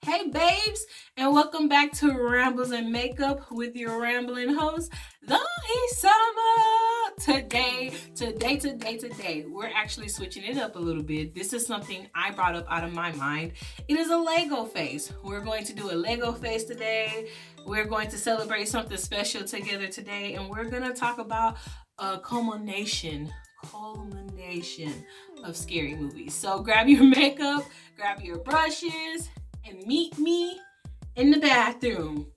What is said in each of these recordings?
Hey babes, and welcome back to Rambles and Makeup with your rambling host, DohiSama. Today, we're actually switching it up a little bit. This is something I brought up out of my mind. It is a Lego face. We're going to do a Lego face today. We're going to celebrate something special together today, and we're going to talk about a culmination of scary movies. So grab your makeup, grab your brushes, and meet me in the bathroom.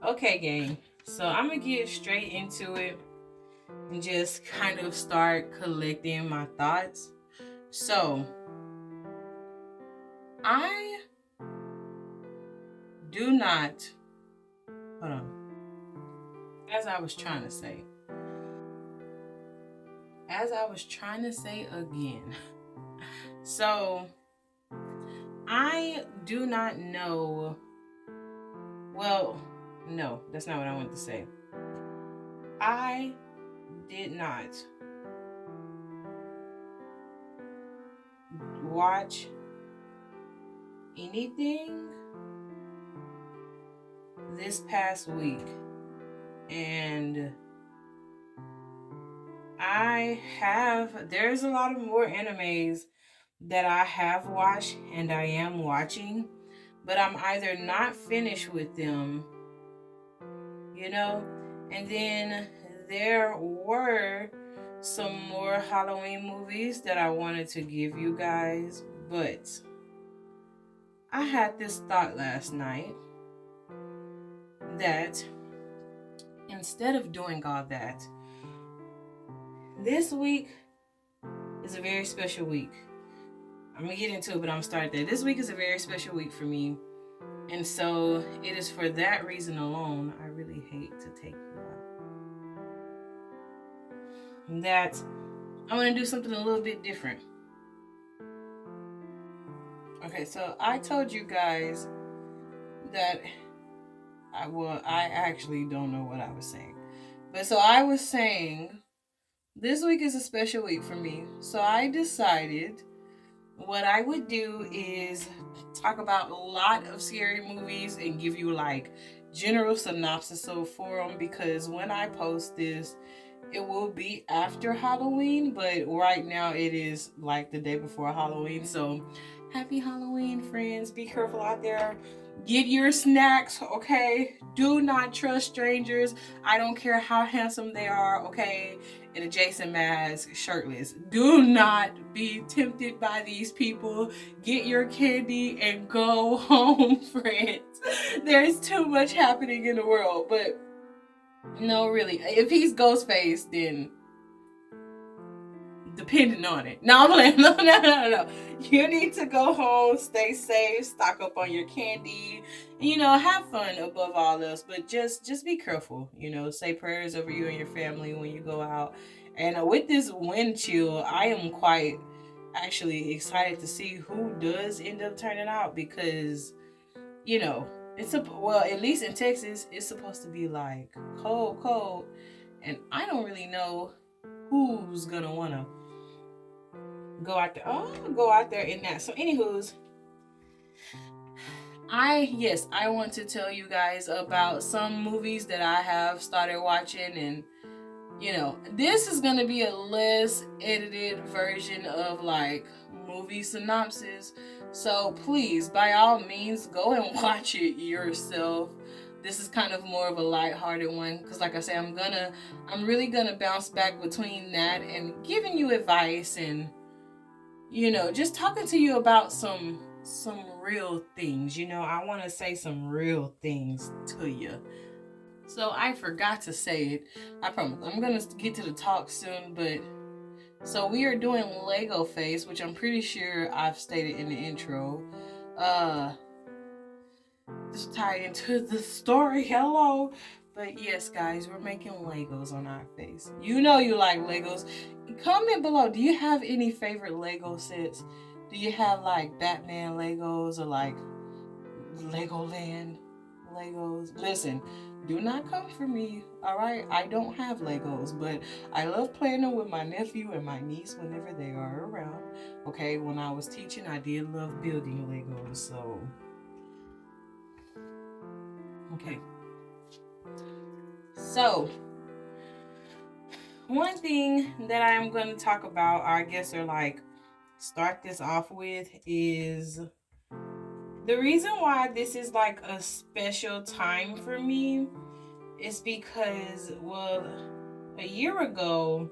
Okay, gang. So I'm gonna get straight into it and just kind of start collecting my thoughts. So I do not hold on. As I was trying to say again. So I do not know. Well, no, that's not what I wanted to say. I did not watch anything this past week, and there's a lot of more animes that I have watched and I am watching, but I'm either not finished with them, and then there were some more Halloween movies that I wanted to give you guys, but I had this thought last night that instead of doing all that, this week is a very special week. I'm gonna get into it, but I'm gonna start there. This week is a very special week for me, and so it is for that reason alone. I really hate to take you out. That I'm gonna do something a little bit different. Okay, so I told you guys that I actually don't know what I was saying, but so I was saying this week is a special week for me. So I decided what I would do is talk about a lot of scary movies and give you like general synopsis for them, because when I post this, it will be after Halloween, but right now it is like the day before Halloween. So happy Halloween, friends. Be careful out there. Get your snacks, okay? Do not trust strangers. I don't care how handsome they are, okay? In a Jason mask, shirtless. Do not be tempted by these people. Get your candy and go home, friends. There's too much happening in the world, but no, really. If he's Ghostface, then depending on it. No, I'm playing. No. You need to go home, stay safe, stock up on your candy, have fun above all else. But just be careful. Say prayers over you and your family when you go out. And with this wind chill, I am quite actually excited to see who does end up turning out, because at least in Texas, it's supposed to be like cold, and I don't really know who's gonna wanna go out there. Oh, go out there in that. So, anywho's, I want to tell you guys about some movies that I have started watching, and this is gonna be a less edited version of like movie synopsis. So please, by all means, go and watch it yourself. This is kind of more of a lighthearted one, because like I say, I'm really gonna bounce back between that and giving you advice and just talking to you about some real things. I want to say some real things to you. So I forgot to say it. I promise. I'm gonna get to the talk soon, but so we are doing Lego face, which I'm pretty sure I've stated in the intro. Just tie into the story. Hello. But yes, guys, we're making Legos on our face. You like Legos. Comment below. Do you have any favorite Lego sets? Do you have like Batman Legos or like Legoland, Legos. Listen, do not come for me, all right? I don't have Legos, but I love playing them with my nephew and my niece whenever they are around. Okay, when I was teaching, I did love building Legos, so. Okay. So, one thing that I'm going to talk about, or I guess, or like start this off with, is the reason why this is like a special time for me is because, well, a year ago,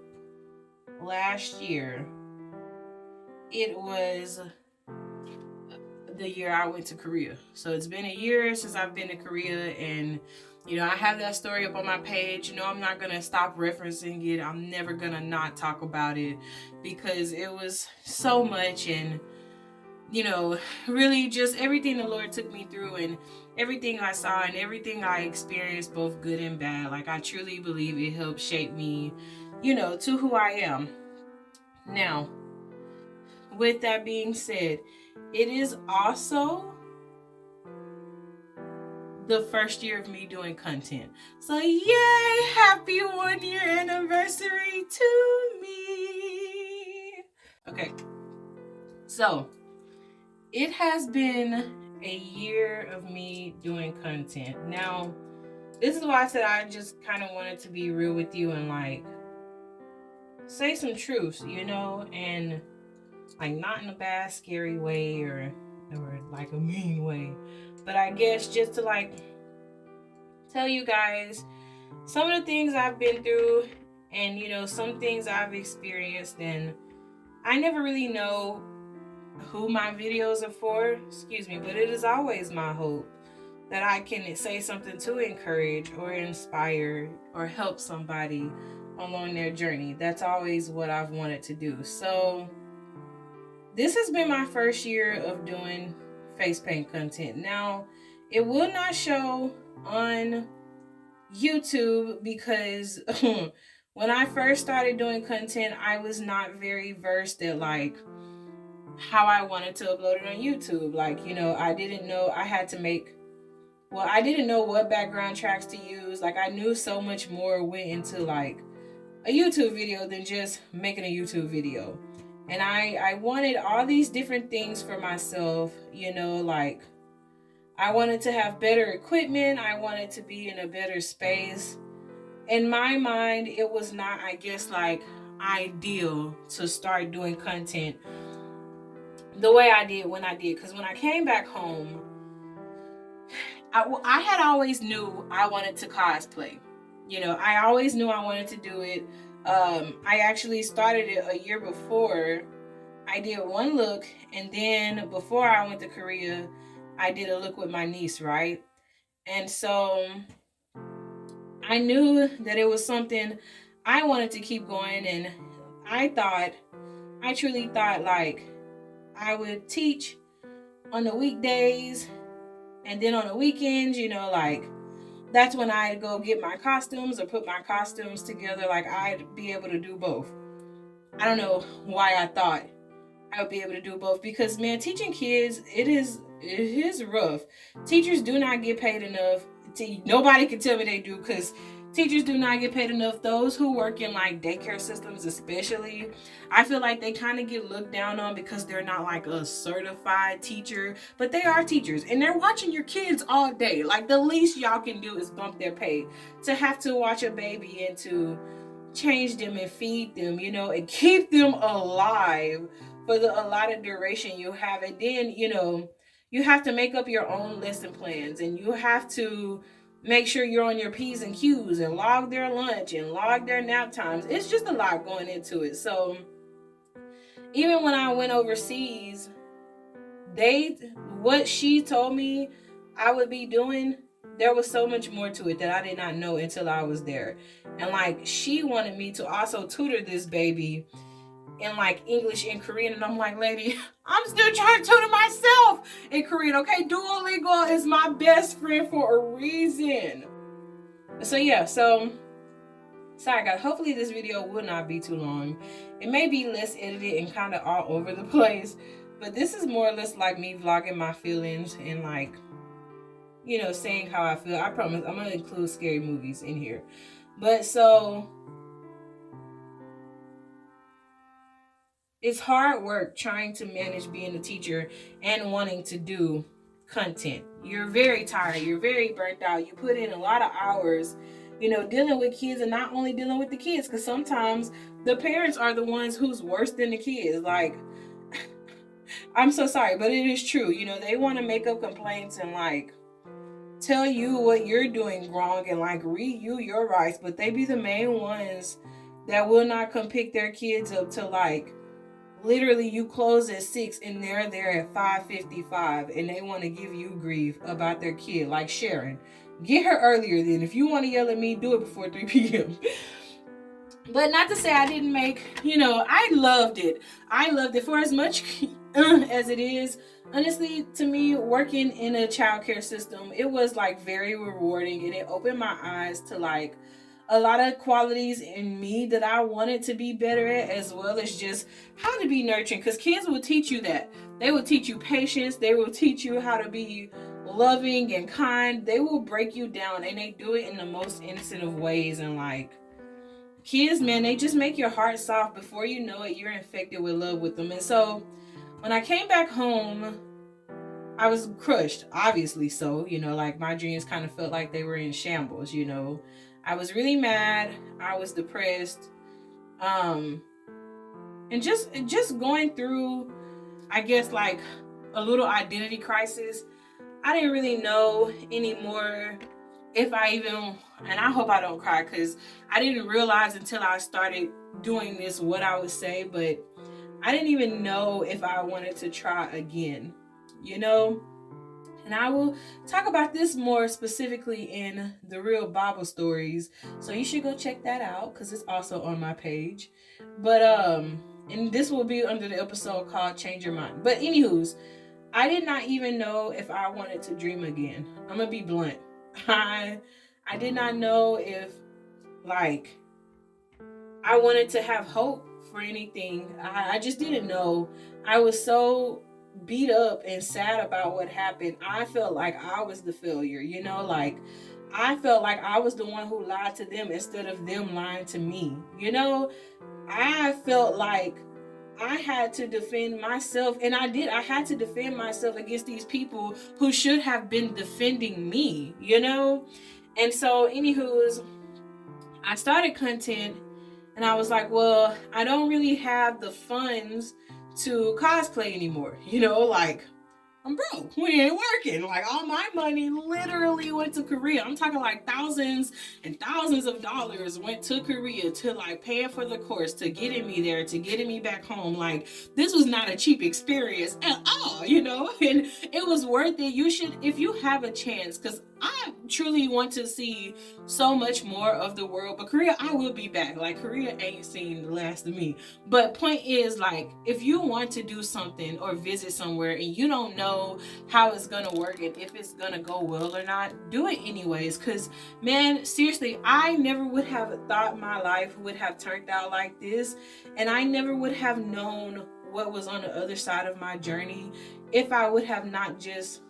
last year, it was the year I went to Korea. So it's been a year since I've been to Korea, and you know, I have that story up on my page. You know, I'm not gonna stop referencing it. I'm never gonna not talk about it because it was so much, and you know, really just everything the Lord took me through and everything I saw and everything I experienced, both good and bad. Like, I truly believe it helped shape me, you know, to who I am. Now, with that being said, it is also the first year of me doing content. So yay, happy 1 year anniversary to me. Okay, so it has been a year of me doing content. Now, this is why I said I just kind of wanted to be real with you and like say some truths, you know, and like not in a bad, scary way or like a mean way, but I guess just to like tell you guys some of the things I've been through and you know some things I've experienced, and I never really know who my videos are for, excuse me, but it is always my hope that I can say something to encourage or inspire or help somebody along their journey. That's always what I've wanted to do. So this has been my first year of doing face paint content. Now, it will not show on YouTube because when I first started doing content, I was not very versed at like how I wanted to upload it on YouTube. Like, you know, I didn't know I had to make, well, I didn't know what background tracks to use. Like, I knew so much more went into like a YouTube video than just making a YouTube video. And I wanted all these different things for myself, you know, like I wanted to have better equipment. I wanted to be in a better space. In my mind, it was not, I guess, like ideal to start doing content the way I did when I did. Because when I came back home, I had always knew I wanted to cosplay. You know, I always knew I wanted to do it. I actually started it a year before. I did one look, and then before I went to Korea, I did a look with my niece, right? And so I knew that it was something I wanted to keep going, and I truly thought like I would teach on the weekdays, and then on the weekends, you know, like that's when I'd go get my costumes or put my costumes together. Like I'd be able to do both. I don't know why I thought I would be able to do both, because man, teaching kids, it is rough. Teachers do not get paid enough. Nobody can tell me they do, because teachers do not get paid enough. Those who work in like daycare systems especially, I feel like they kind of get looked down on because they're not like a certified teacher, but they are teachers and they're watching your kids all day. Like the least y'all can do is bump their pay. To have to watch a baby and to change them and feed them, you know, and keep them alive for a lot of duration you have. And then, you know, you have to make up your own lesson plans, and you have to make sure you're on your P's and Q's and log their lunch and log their nap times. It's just a lot going into it. So even when I went overseas, what she told me I would be doing, there was so much more to it that I did not know until I was there. And like she wanted me to also tutor this baby in like English and Korean, and I'm like, lady, I'm still trying to tutor myself in Korean. Okay, Duolingo is my best friend for a reason. So yeah, so sorry guys, hopefully this video will not be too long. It may be less edited and kind of all over the place, but this is more or less like me vlogging my feelings and like saying how I feel. I promise I'm gonna include scary movies in here. But so it's hard work trying to manage being a teacher and wanting to do content. You're very tired. You're very burnt out. You put in a lot of hours, dealing with kids, and not only dealing with the kids, because sometimes the parents are the ones who's worse than the kids. Like, I'm so sorry, but it is true. They want to make up complaints and like tell you what you're doing wrong and like read you your rights, but they be the main ones that will not come pick their kids up to like literally you close at 6 and they're there at 5:55 and they want to give you grief about their kid. Like, Sharon, get her earlier then. If you want to yell at me, do it before 3 p.m. But not to say I didn't make, I loved it. I loved it for as much as it is. Honestly, to me, working in a childcare system, it was like very rewarding, and it opened my eyes to like a lot of qualities in me that I wanted to be better at, as well as just how to be nurturing. Because kids will teach you that. They will teach you patience. They will teach you how to be loving and kind. They will break you down, and they do it in the most innocent of ways. And like, kids, man, they just make your heart soft. Before you know it, you're infected with love with them. And so when I came back home, I was crushed, obviously. So, like my dreams kind of felt like they were in shambles. I was really mad. I was depressed. And just going through, I guess, like a little identity crisis. I didn't really know anymore if I even, and I hope I don't cry, because I didn't realize until I started doing this what I would say, but I didn't even know if I wanted to try again, And I will talk about this more specifically in the Real Bible Stories. So you should go check that out because it's also on my page. But and this will be under the episode called Change Your Mind. But anywho's, I did not even know if I wanted to dream again. I'm gonna be blunt. I did not know if like I wanted to have hope for anything. I just didn't know. I was so beat up and sad about what happened. I felt like I was the failure, like I felt like I was the one who lied to them instead of them lying to me. I felt like I had to defend myself, and I did. I had to defend myself against these people who should have been defending me, And so, anywho's, I started content, and I was like, well, I don't really have the funds to cosplay anymore. Like, I'm broke. We ain't working. Like, all my money literally went to Korea. I'm talking like thousands and thousands of dollars went to Korea to like paying for the course, to getting me there, to getting me back home. Like, this was not a cheap experience at all, and it was worth it. You should, if you have a chance, because I truly want to see so much more of the world. But Korea, I will be back. Like, Korea ain't seen the last of me. But point is, like, if you want to do something or visit somewhere and you don't know how it's gonna work and if it's gonna go well or not, do it anyways. Because, man, seriously, I never would have thought my life would have turned out like this, and I never would have known what was on the other side of my journey if I would have not just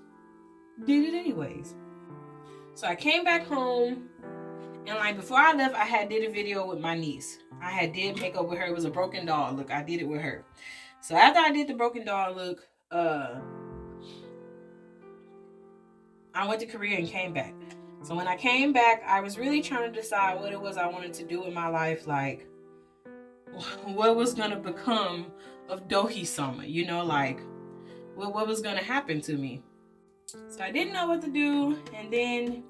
did it anyways. So I came back home, and like before I left, I had did a video with my niece. I had did makeup with her. It was a broken doll look. I did it with her. So after I did the broken doll look, I went to Korea and came back. So when I came back, I was really trying to decide what it was I wanted to do in my life. Like, what was going to become of DohiSama, like what was going to happen to me. So I didn't know what to do. And then,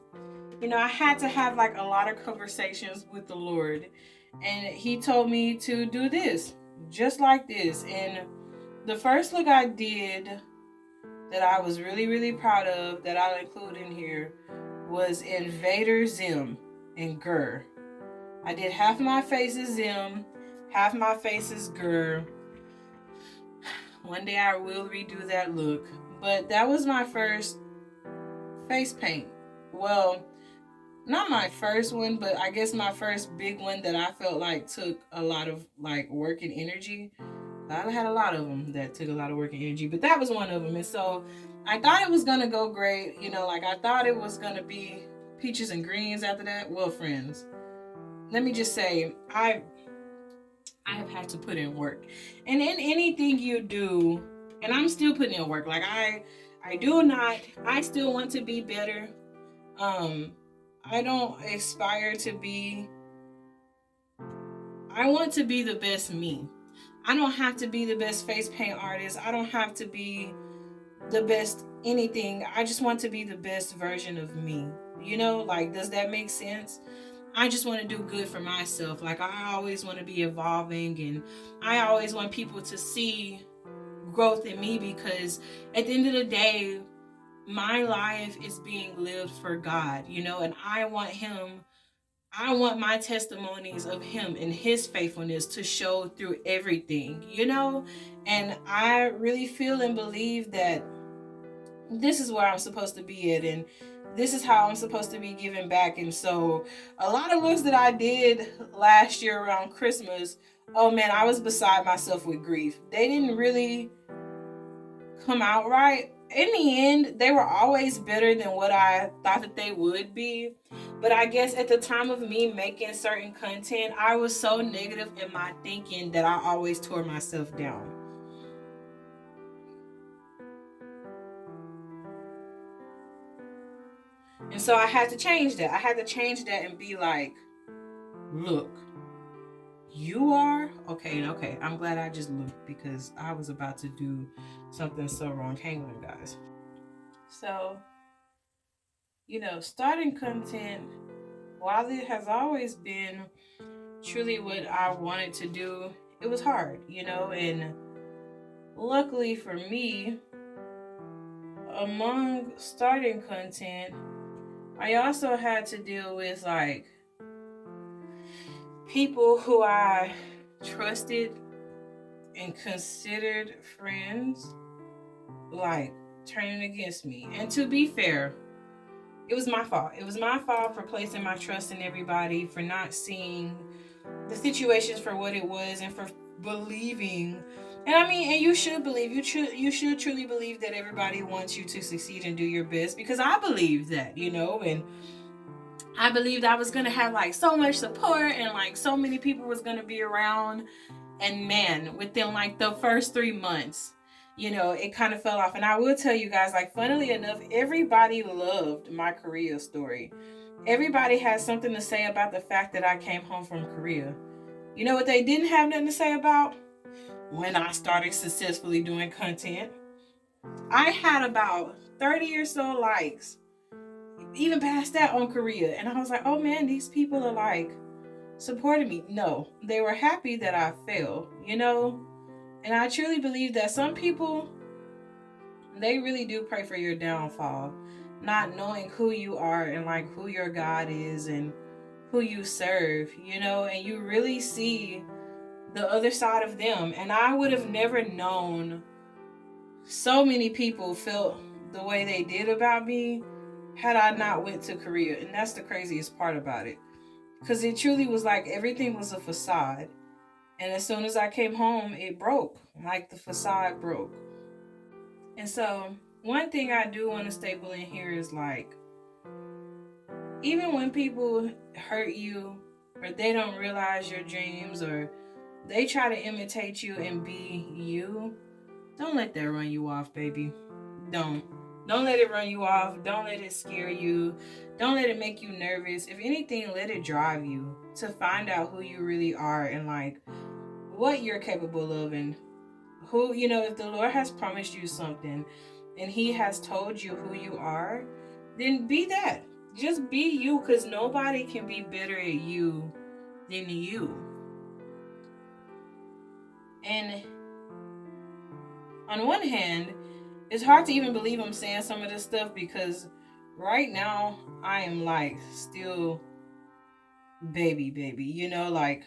I had to have like a lot of conversations with the Lord. And he told me to do this, just like this. And the first look I did that I was really, really proud of, that I'll include in here, was Invader Zim and Gur. I did half my face is Zim, half my face is Gur. One day I will redo that look. But that was my first face paint. Well, not my first one, but I guess my first big one that I felt like took a lot of like work and energy. I had a lot of them that took a lot of work and energy, but that was one of them. And so I thought it was going to go great. You know, like I thought it was going to be peaches and greens after that. Well, friends, let me just say, I have had to put in work. And in anything you do, and I'm still putting in work. Like I still want to be better. Um, I don't aspire to be, I want to be the best me. I don't have to be the best face paint artist. I don't have to be the best anything. I just want to be the best version of me. You know, like, does that make sense? I just want to do good for myself. Like, I always want to be evolving, and I always want people to see growth in me, because at the end of the day, my life is being lived for God, you know, and I want my testimonies of him and his faithfulness to show through everything, you know? And I really feel and believe that this is where I'm supposed to be at, and this is how I'm supposed to be giving back. And so a lot of looks that I did last year around Christmas, oh man, I was beside myself with grief. They didn't really come out right. In the end, they were always better than what I thought that they would be. But I guess at the time of me making certain content, I was so negative in my thinking that I always tore myself down. And so I had to change that. I had to change that and be like, look, you are okay. Okay, I'm glad I just looked, because I was about to do something so wrong. Hang on, guys. So, you know, starting content, while it has always been truly what I wanted to do, it was hard, you know. And luckily for me, among starting content, I also had to deal with like people who I trusted and considered friends, like, turning against me. And to be fair, it was my fault. It was my fault for placing my trust in everybody, for not seeing the situations for what it was, and for believing. And I mean, and you should believe, you should truly believe that everybody wants you to succeed and do your best, because I believe that, you know. And I believed I was gonna have like so much support, and like so many people was gonna be around. And man, within like the first 3 months, you know, it kind of fell off. And I will tell you guys, like, funnily enough, everybody loved my Korea story. Everybody had something to say about the fact that I came home from Korea. You know what they didn't have nothing to say about? When I started successfully doing content, I had about 30 or so likes, even past that, on Korea. And I was like, oh man, these people are like supporting me. No, they were happy that I failed, you know? And I truly believe that some people, they really do pray for your downfall, not knowing who you are and like who your God is and who you serve, you know, and you really see the other side of them. And I would have never known so many people felt the way they did about me had I not went to Korea. And that's the craziest part about it, because it truly was like everything was a facade. And as soon as I came home, it broke. Like the facade broke. And so, one thing I do want to staple in here is like, even when people hurt you, or they don't realize your dreams, or they try to imitate you and be you, don't let that run you off, baby. Don't. Don't let it run you off. Don't let it scare you. Don't let it make you nervous. If anything, let it drive you to find out who you really are, and like what you're capable of, and who, you know, if the Lord has promised you something and he has told you who you are, then be that. Just be you, because nobody can be better at you than you. And on one hand, it's hard to even believe I'm saying some of this stuff, because right now I am like still baby, you know, like,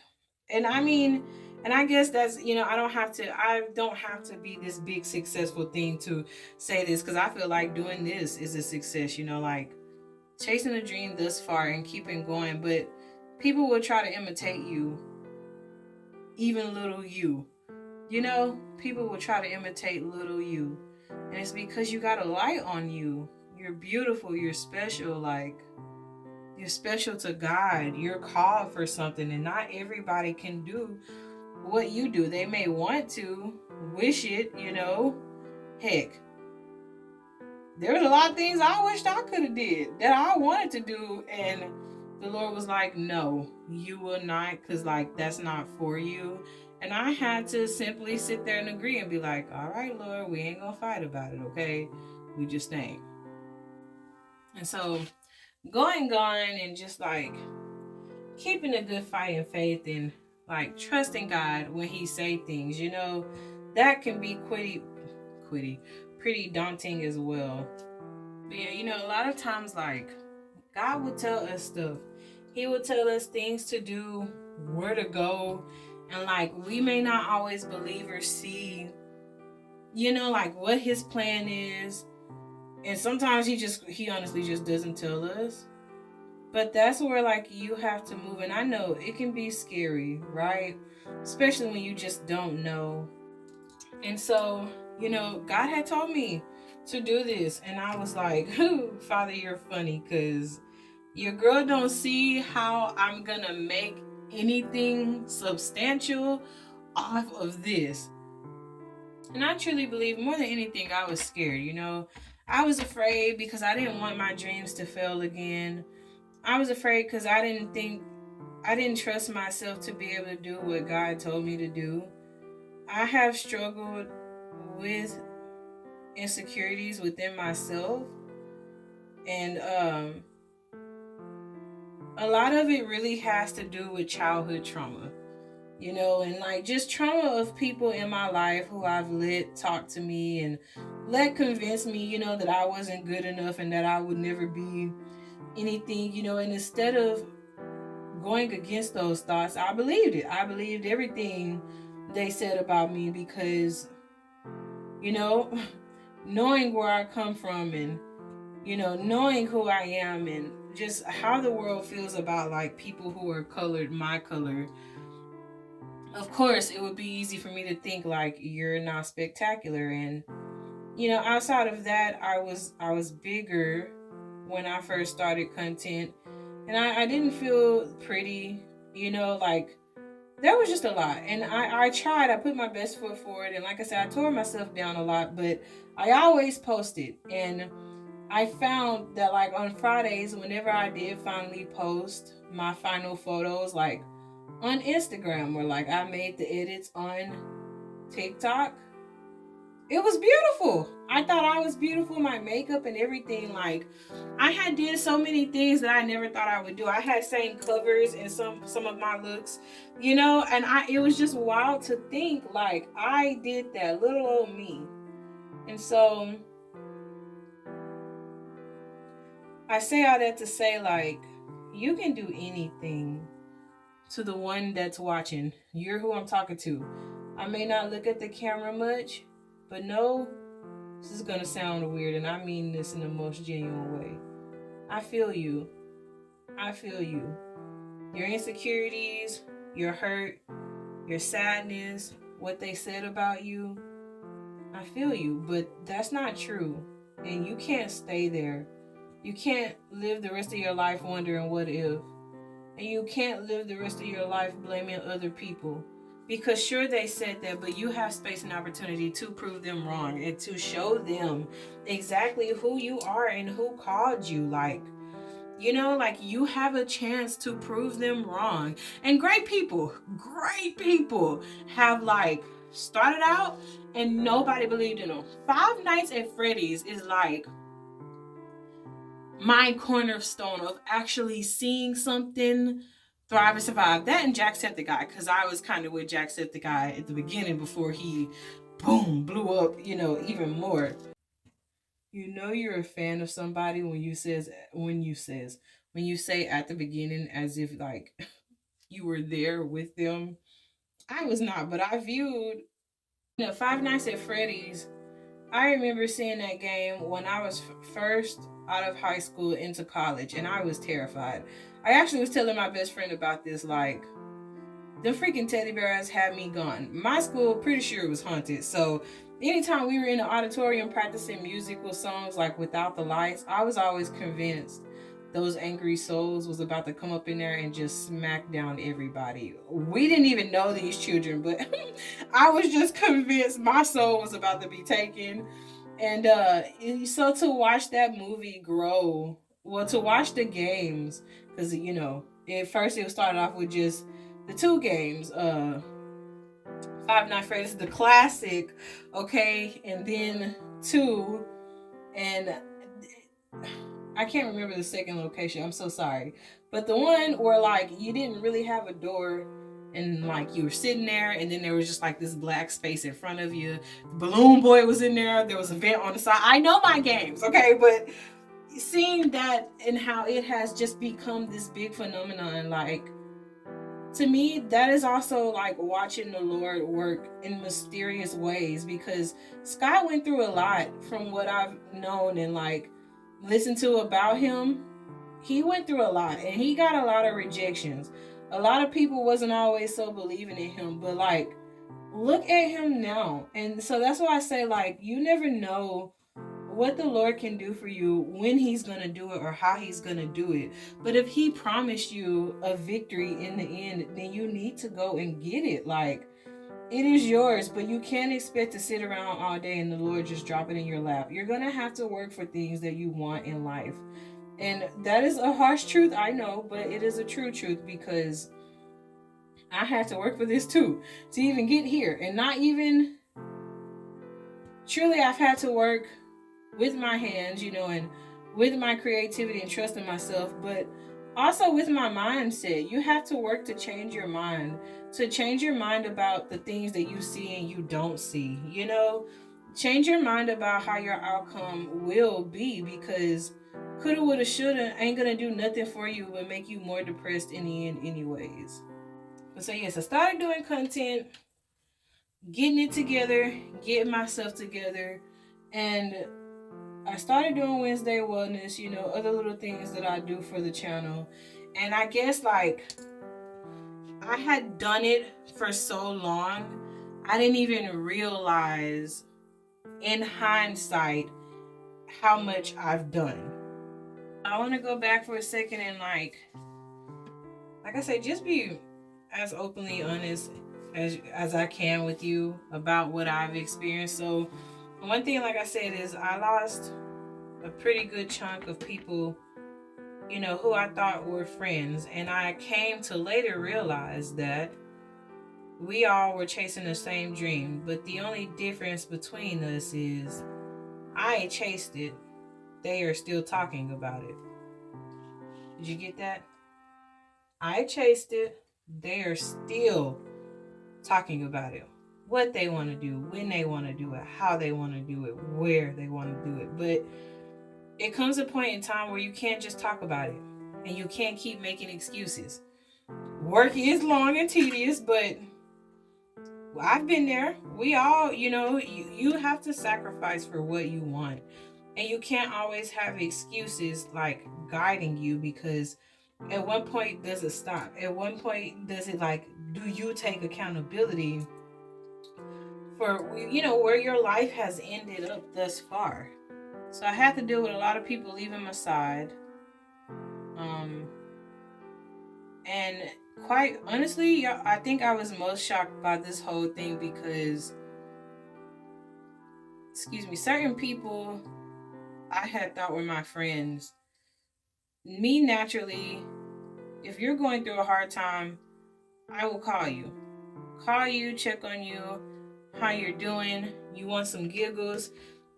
and I mean, and I guess that's, you know, I don't have to be this big successful thing to say this, because I feel like doing this is a success, you know, like chasing a dream thus far and keeping going. But people will try to imitate you, even little you, People will try to imitate little you. And it's because you got a light on you. You're beautiful. You're special. Like, you're special to God. You're called for something. And not everybody can do what you do. They may want to, wish it. Heck, there's a lot of things I wished I could have did that I wanted to do. And the Lord was like, no, you will not. Because, like, that's not for you. And I had to simply sit there and agree and be like, all right, Lord, we ain't going to fight about it, okay? We just ain't. And so going on and just like keeping a good fight in faith and like trusting God when he say things, that can be pretty daunting as well. But yeah, a lot of times like God will tell us stuff. He will tell us things to do, where to go, and like we may not always believe or see, like what his plan is. And sometimes he honestly just doesn't tell us. But that's where like you have to move. And I know it can be scary, right? Especially when you just don't know. And so, God had told me to do this. And I was like, Father, you're funny, because your girl don't see how I'm gonna make anything substantial off of this. And I truly believe more than anything, I was scared, I was afraid because I didn't want my dreams to fail again. I was afraid because I didn't trust myself to be able to do what God told me to do. I have struggled with insecurities within myself. And a lot of it really has to do with childhood trauma. And like just trauma of people in my life who I've let talk to me and let convince me, that I wasn't good enough and that I would never be anything, and instead of going against those thoughts, I believed it. I believed everything they said about me because, knowing where I come from and, knowing who I am and just how the world feels about like people who are colored my color. Of course, it would be easy for me to think like you're not spectacular. And, outside of that, I was bigger when I first started content. And I didn't feel pretty, like there was just a lot. And I tried, I put my best foot forward. And like I said, I tore myself down a lot, but I always posted. And I found that like on Fridays, whenever I did finally post my final photos, like on Instagram, or like I made the edits on TikTok, it was beautiful. I thought I was beautiful, my makeup and everything. Like I had did so many things that I never thought I would do. I had same covers in some of my looks, and it was just wild to think like I did that, little old me. And so I say all that to say like you can do anything. To the one that's watching, you're who I'm talking to. I may not look at the camera much, but no, this is gonna sound weird, and I mean this in the most genuine way. I feel you. I feel you. Your insecurities, your hurt, your sadness, what they said about you, I feel you, but that's not true. And you can't stay there. You can't live the rest of your life wondering what if. And you can't live the rest of your life blaming other people. Because sure, they said that, but you have space and opportunity to prove them wrong and to show them exactly who you are and who called you. Like you have a chance to prove them wrong. And great people have like started out and nobody believed in them. Five Nights at Freddy's is like my cornerstone of actually seeing something thrive and survive. That and Jacksepticeye, because I was kind of with Jacksepticeye at the beginning before he, boom, blew up, even more. You're a fan of somebody when you say at the beginning as if like you were there with them. I was not, but I viewed Five Nights at Freddy's. I remember seeing that game when I was first out of high school into college, and I was terrified. I actually was telling my best friend about this, like, the freaking teddy bears had me gone. My school, pretty sure it was haunted. So anytime we were in the auditorium practicing musical songs like Without the Lights, I was always convinced those angry souls was about to come up in there and just smack down everybody. We didn't even know these children, but I was just convinced my soul was about to be taken. And so to watch that movie grow, well, to watch the games, because at first it started off with just the two games, Five Nights at Freddy's, the classic, okay, and then two, and I can't remember the second location. I'm so sorry, but the one where like you didn't really have a door, and like you were sitting there, and then there was just like this black space in front of you. Balloon Boy was in there. There was a vent on the side. I know my games, okay, but seeing that and how it has just become this big phenomenon, like, to me, that is also like watching the Lord work in mysterious ways, because Scott went through a lot from what I've known and like listened to about him. He went through a lot and he got a lot of rejections. A lot of people wasn't always so believing in him, but like, look at him now. And so that's why I say, like, you never know what the Lord can do for you, when he's going to do it, or how he's going to do it. But if he promised you a victory in the end, then you need to go and get it. Like, it is yours, but you can't expect to sit around all day and the Lord just drop it in your lap. You're going to have to work for things that you want in life. And that is a harsh truth, I know, but it is a true truth, because I had to work for this too, to even get here. And not even, truly, I've had to work with my hands, and with my creativity and trust in myself, but also with my mindset. You have to work to change your mind, about the things that you see and you don't see. Change your mind about how your outcome will be, because coulda, woulda, shoulda ain't gonna do nothing for you but make you more depressed in the end, anyways. But so yes, I started doing content, getting it together, getting myself together, and I started doing Wednesday Wellness, other little things that I do for the channel. And I guess, like, I had done it for so long, I didn't even realize, in hindsight, how much I've done. I want to go back for a second and, like I said, just be as openly honest as I can with you about what I've experienced. So, one thing, like I said, is I lost a pretty good chunk of people, who I thought were friends. And I came to later realize that we all were chasing the same dream. But the only difference between us is I chased it. They are still talking about it. Did you get that? I chased it. They are still talking about it. What they want to do, when they want to do it, how they want to do it, where they want to do it. But it comes a point in time where you can't just talk about it, and you can't keep making excuses. Work is long and tedious, but I've been there. We all, you have to sacrifice for what you want. And you can't always have excuses like guiding you, because at one point does it stop? At one point does it, like, do you take accountability for, where your life has ended up thus far? So I had to deal with a lot of people leaving my side. And quite honestly, I think I was most shocked by this whole thing because, certain people I had thought were my friends. Me, naturally, if you're going through a hard time, I will call you. Call you, check on you, how you're doing. You want some giggles?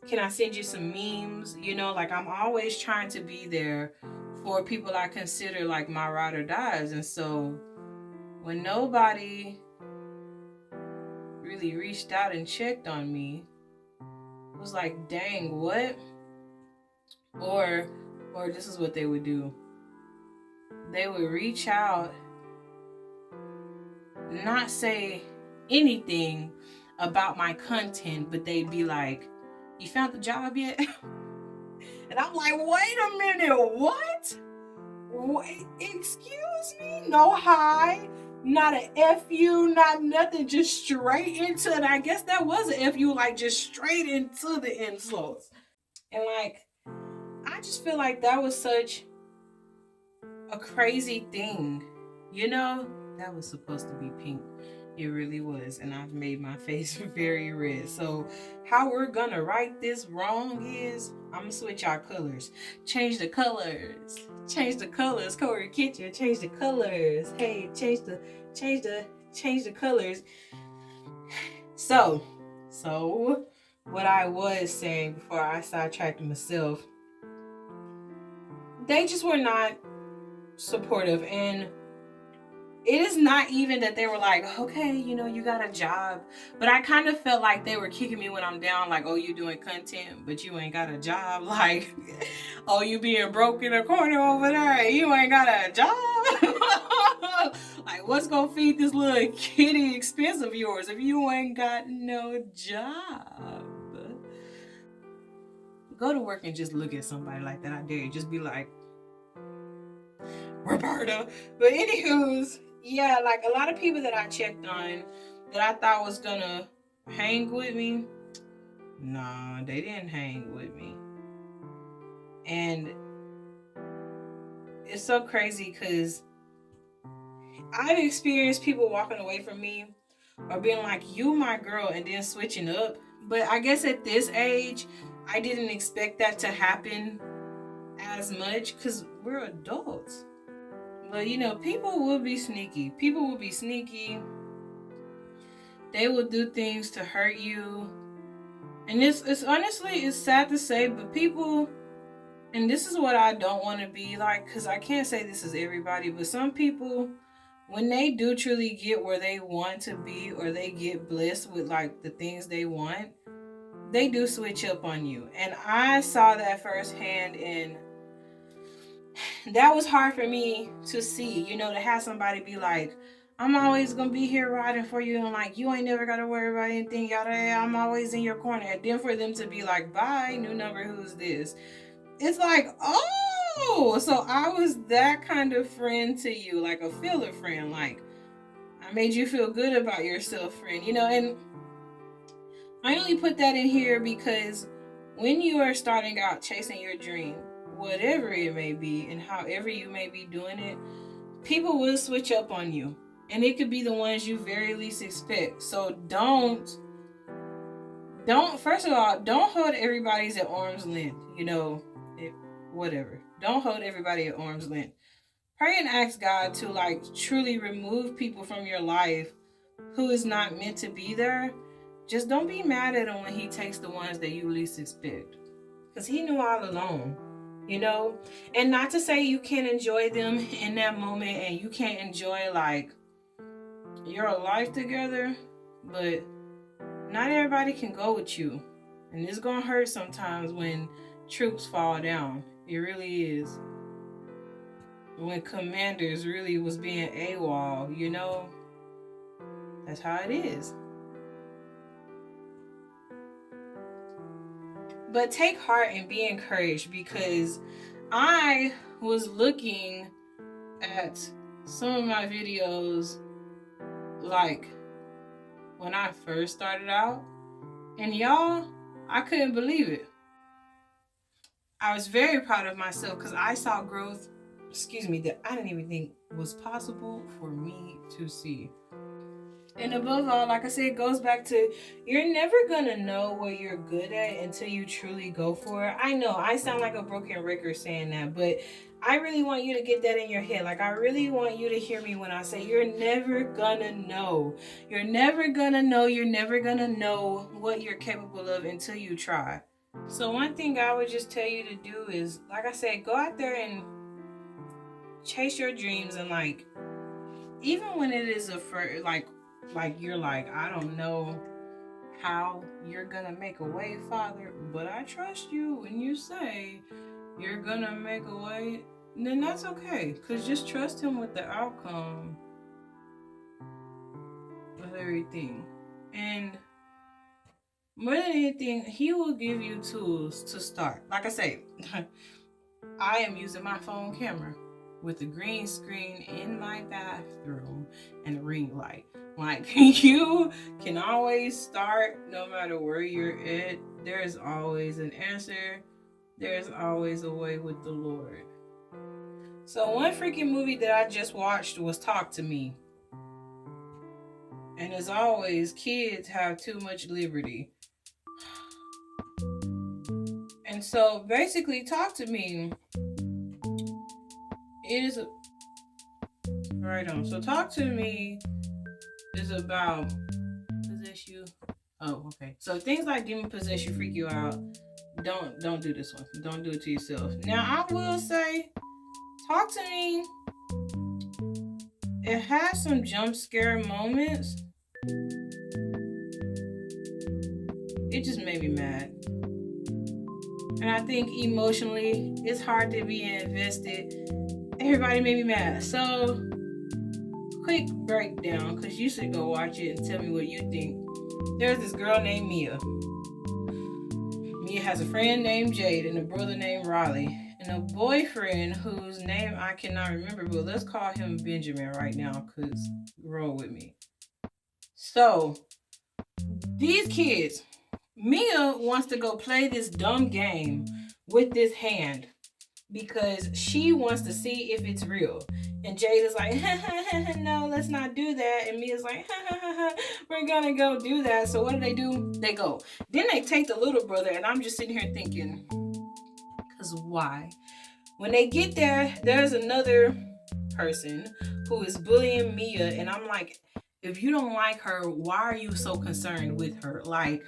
Can I send you some memes? Like, I'm always trying to be there for people I consider like my ride or dies. And so when nobody really reached out and checked on me, it was like, dang, what? Or this is what they would do. They would reach out, not say anything about my content, but they'd be like, you found the job yet? And I'm like, wait a minute, what? Excuse me? No, hi. Not a FU, not nothing, just straight into it. I guess that was a FU, like just straight into the insults. And like, I just feel like that was such a crazy thing. You know, that was supposed to be pink. It really was. And I've made my face very red. So, how we're gonna right this wrong is I'm gonna switch our colors. Change the colors. Change the colors. Corey Kitchen, change the colors. Hey, change the colors. So what I was saying before I sidetracked myself, they just were not supportive. And it is not even that they were like, okay, you know, you got a job. But I kind of felt like they were kicking me when I'm down, like, oh, you doing content, but you ain't got a job. Like, oh, you being broke in a corner over there, you ain't got a job. Like, what's gonna feed this little kitty expense of yours if you ain't got no job? Go to work and just look at somebody like that. I dare you. Just be like, Roberta. But anywho's, yeah, like a lot of people that I checked on that I thought was gonna hang with me, nah, they didn't hang with me. And it's so crazy because I've experienced people walking away from me or being like, you my girl, and then switching up. But I guess at this age, I didn't expect that to happen as much because we're adults. But you know, people will be sneaky. People will be sneaky. They will do things to hurt you. And it's honestly, it's sad to say, but people, and this is what I don't want to be like, because I can't say this is everybody, but some people, when they do truly get where they want to be or they get blessed with like the things they want, they do switch up on you. And I saw that firsthand, and that was hard for me to see, you know, to have somebody be like, I'm always gonna be here riding for you, and like you ain't never gotta worry about anything, yada, I'm always in your corner. And then for them to be like, bye, new number, who's this? It's like, oh, so I was that kind of friend to you, like a filler friend, like I made you feel good about yourself, friend, you know. And I only put that in here because when you are starting out chasing your dream, whatever it may be and however you may be doing it, people will switch up on you. And it could be the ones you very least expect. So don't first of all, don't hold everybody's at arm's length, you know, whatever. Don't hold everybody at arm's length. Pray and ask God to like truly remove people from your life who is not meant to be there. Just don't be mad at him when he takes the ones that you least expect. Because he knew all along, you know? And not to say you can't enjoy them in that moment and you can't enjoy like your life together, but not everybody can go with you. And it's gonna hurt sometimes when troops fall down. It really is. When commanders really was being AWOL, you know? That's how it is. But take heart and be encouraged, because I was looking at some of my videos like when I first started out, and y'all, I couldn't believe it. I was very proud of myself because I saw growth, that I didn't even think was possible for me to see. And above all, like I said, it goes back to you're never gonna know what you're good at until you truly go for it. I know I sound like a broken record saying that, but I really want you to get that in your head. Like I really want you to hear me when I say you're never gonna know. You're never gonna know. You're never gonna know what you're capable of until you try. So one thing I would just tell you to do is, like I said, go out there and chase your dreams, and like even when it is like you're like, I don't know how you're gonna make a way, Father, but I trust you when you say you're gonna make a way, then that's okay, because just trust him with the outcome of everything. And more than anything, he will give you tools to start. Like I say, I am using my phone camera. with a green screen in my bathroom and a ring light. Like, you can always start no matter where you're at. There's always an answer. There's always a way with the Lord. So one freaking movie that I just watched was Talk to Me. And as always, kids have too much liberty. And so basically, Talk to Me is right on. So Talk to Me is about possess you. Oh, okay. So things like demon possess you, freak you out. Don't do this one. Don't do it to yourself. Now I will say, Talk to Me. It has some jump scare moments. It just made me mad. And I think emotionally, it's hard to be invested. Everybody made me mad. So, quick breakdown, because you should go watch it and tell me what you think. There's this girl named Mia. Mia has a friend named Jade and a brother named Riley. And a boyfriend whose name I cannot remember, but let's call him Benjamin right now, because roll with me. So, these kids, Mia wants to go play this dumb game with this hand because she wants to see if it's real. And Jade is like, no, let's not do that. And Mia's like, we're gonna go do that. So what do? They go. Then they take the little brother, and I'm just sitting here thinking, because why? When they get there, there's another person who is bullying Mia, and I'm like, if you don't like her, why are you so concerned with her? Like,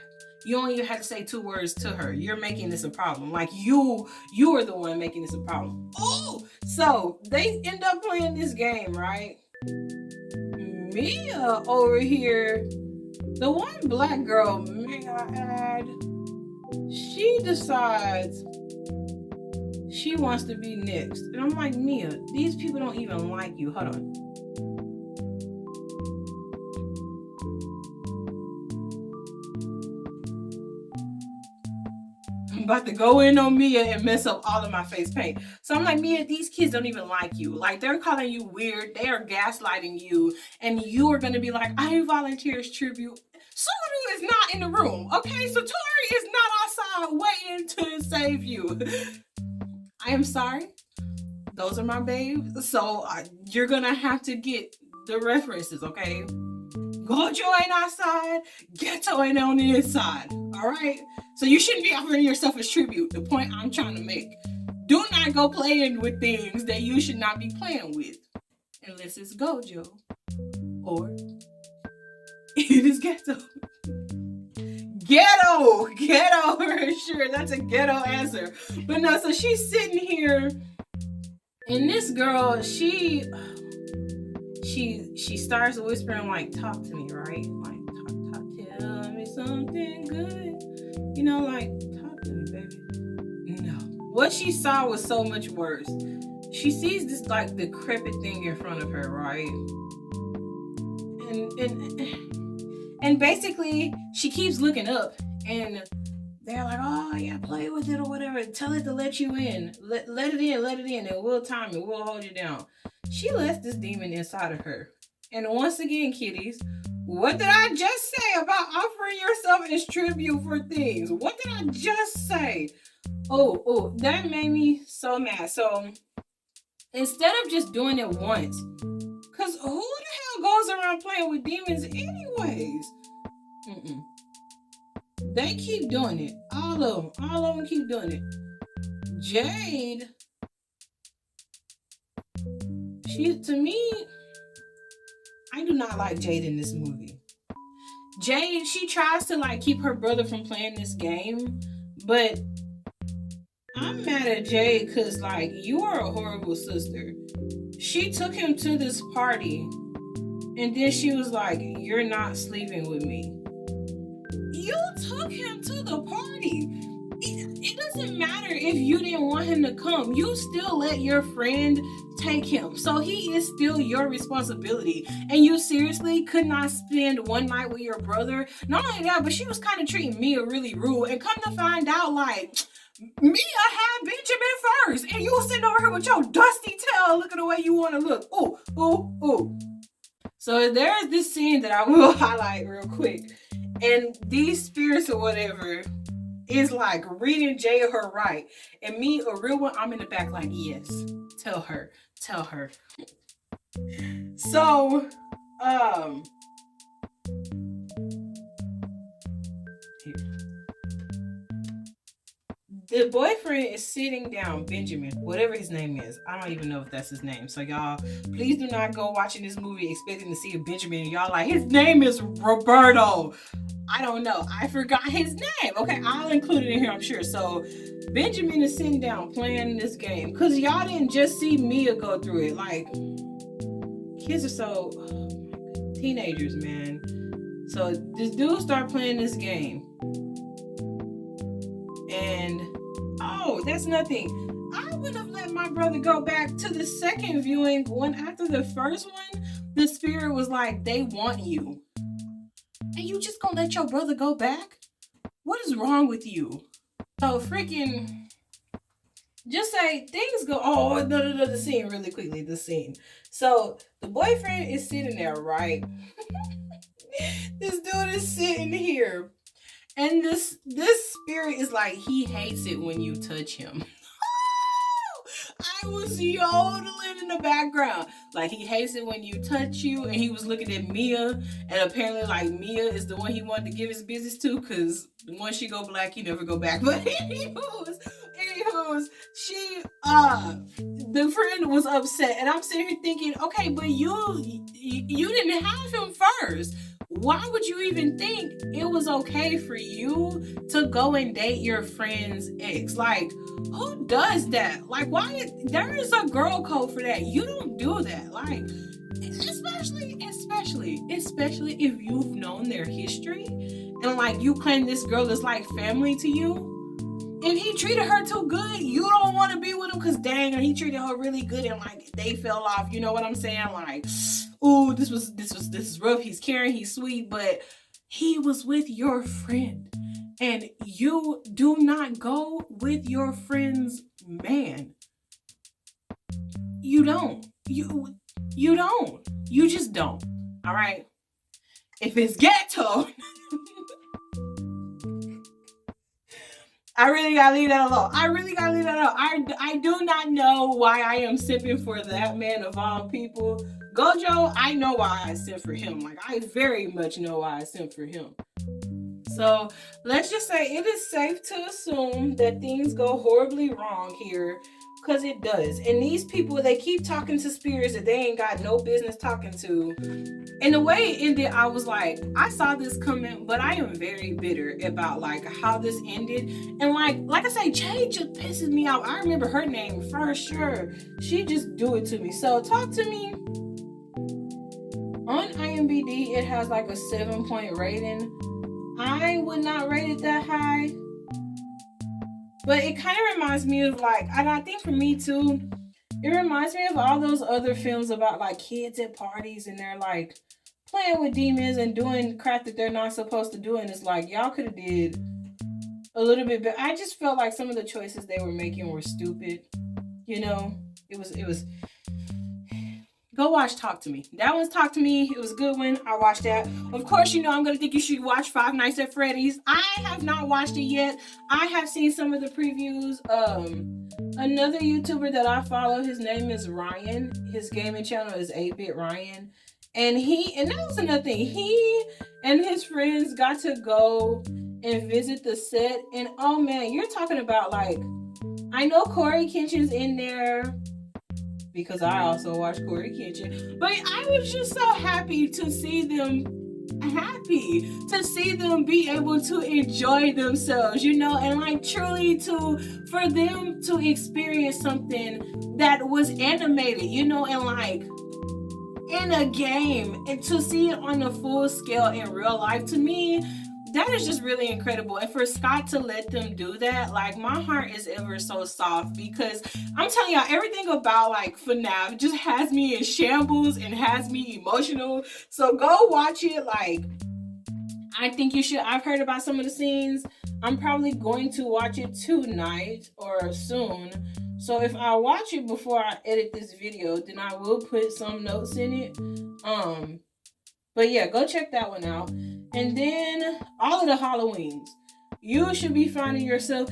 you don't even have to say 2 words to her. You're making this a problem. Like, you are the one making this a problem. Oh! So, they end up playing this game, right? Mia over here, the one black girl, may I add, she decides she wants to be next. And I'm like, Mia, these people don't even like you. Hold on. I'm about to go in on Mia and mess up all of my face paint. So I'm like, Mia, these kids don't even like you. Like, they're calling you weird. They are gaslighting you. And you are going to be like, I volunteer as tribute. Subaru is not in the room, okay? So Tori is not outside waiting to save you. I am sorry. Those are my babes. So you're going to have to get the references, okay? Gojo ain't outside. Ghetto ain't on the inside. All right? So you shouldn't be offering yourself as tribute. The point I'm trying to make. Do not go playing with things that you should not be playing with. Unless it's Gojo. Or it is Ghetto. Ghetto for sure. That's a ghetto answer. But no, so she's sitting here, and this girl, she starts whispering, like, talk to me, right? Like, talk, tell me something good. You know, like, talk to me, baby. No. What she saw was so much worse. She sees this, like, decrepit thing in front of her, right? And basically, she keeps looking up, and they're like, oh, yeah, play with it or whatever. Tell it to let you in. Let it in, and we'll time it. We'll hold you down. She lets this demon inside of her. And once again, kiddies, what did I just say about offering yourself as tribute for things? What did I just say? Oh, that made me so mad. So instead of just doing it once, because who the hell goes around playing with demons anyways? They keep doing it. All of them keep doing it. Jade, to me, I do not like Jade in this movie. Jade, she tries to, like, keep her brother from playing this game, but I'm mad at Jade because, like, you are a horrible sister. She took him to this party, and then she was like, you're not sleeping with me. You took him to the party. It doesn't matter if you didn't want him to come. You still let your friend take him. So he is still your responsibility. And you seriously could not spend one night with your brother? Not only that, but she was kind of treating Mia really rude. And come to find out, like, Me, I had Benjamin first, and you sitting over here with your dusty tail looking the way you want to look. Ooh, ooh, ooh. So there is this scene that I will highlight real quick. And these spirits or whatever is like reading Jay or her right. And me, a real one, I'm in the back like, yes, tell her, tell her. So, here. The boyfriend is sitting down, Benjamin, whatever his name is. I don't even know if that's his name. So y'all, please do not go watching this movie expecting to see a Benjamin. And y'all like, his name is Roberto. I don't know. I forgot his name. Okay, I'll include it in here, I'm sure. So Benjamin is sitting down playing this game. Because y'all didn't just see Mia go through it. Like, kids are so teenagers, man. So this dude started playing this game. And oh, that's nothing. I would have let my brother go back to the second viewing when after the first one, the spirit was like, they want you. And you just gonna let your brother go back? What is wrong with you? So freaking just say things go, oh, no, the scene really quickly, the scene. So the boyfriend is sitting there, right? This dude is sitting here. And this spirit is like, he hates it when you touch him. I was yodeling in the background. Like, he hates it when you touch you. And he was looking at Mia. And apparently, like, Mia is the one he wanted to give his business to. Because once she go black, he never go back. But anywho's, she, the friend was upset. And I'm sitting here thinking, okay, but you didn't have him first. Why would you even think it was okay for you to go and date your friend's ex? Like, who does that? Like, why? There is a girl code for that. You don't do that. Like, especially if you've known their history and like you claim this girl is like family to you. If he treated her too good, you don't want to be with him because dang, he treated her really good and like they fell off. You know what I'm saying? Like, ooh, this is rough. He's caring, he's sweet, but he was with your friend. And you do not go with your friend's man. You don't. You don't. You just don't. All right? If it's ghetto, I really gotta leave that alone. I do not know why I am simping for that man of all people. Gojo, I know why I simp for him. Like, I very much know why I simp for him. So let's just say it is safe to assume that things go horribly wrong here, because it does. And these people, they keep talking to spirits that they ain't got no business talking to. And the way it ended, I was like, I saw this coming, but I am very bitter about like how this ended. And like I say, Jay just pisses me off. I remember her name for sure. She just do it to me. So talk to me. On IMDb, it has like a 7-point rating. I would not rate it that high. But it kind of reminds me of like, and I think for me too, it reminds me of all those other films about like kids at parties and they're like playing with demons and doing crap that they're not supposed to do. And it's like, y'all could have did a little bit better. I just felt like some of the choices they were making were stupid. You know, it was go watch Talk to Me. That one's Talk to Me. It was a good one. I watched that. Of course, you know I'm going to think you should watch Five Nights at Freddy's. I have not watched it yet. I have seen some of the previews. Another YouTuber that I follow, his name is Ryan. His gaming channel is 8-Bit Ryan. And that was another thing. He and his friends got to go and visit the set. And oh man, you're talking about like, I know Corey Kenshin's in there, because I also watch Corey Kenshin. But I was just so happy to see them be able to enjoy themselves, you know, and like truly for them to experience something that was animated, you know, and like in a game, and to see it on a full scale in real life, to me, that is just really incredible. And for Scott to let them do that, like my heart is ever so soft, because I'm telling y'all, everything about like FNAF just has me in shambles and has me emotional. So go watch it. Like, I think you should. I've heard about some of the scenes. I'm probably going to watch it tonight or soon. So if I watch it before I edit this video, then I will put some notes in it. But yeah, go check that one out. And then all of the Halloweens. You should be finding yourself.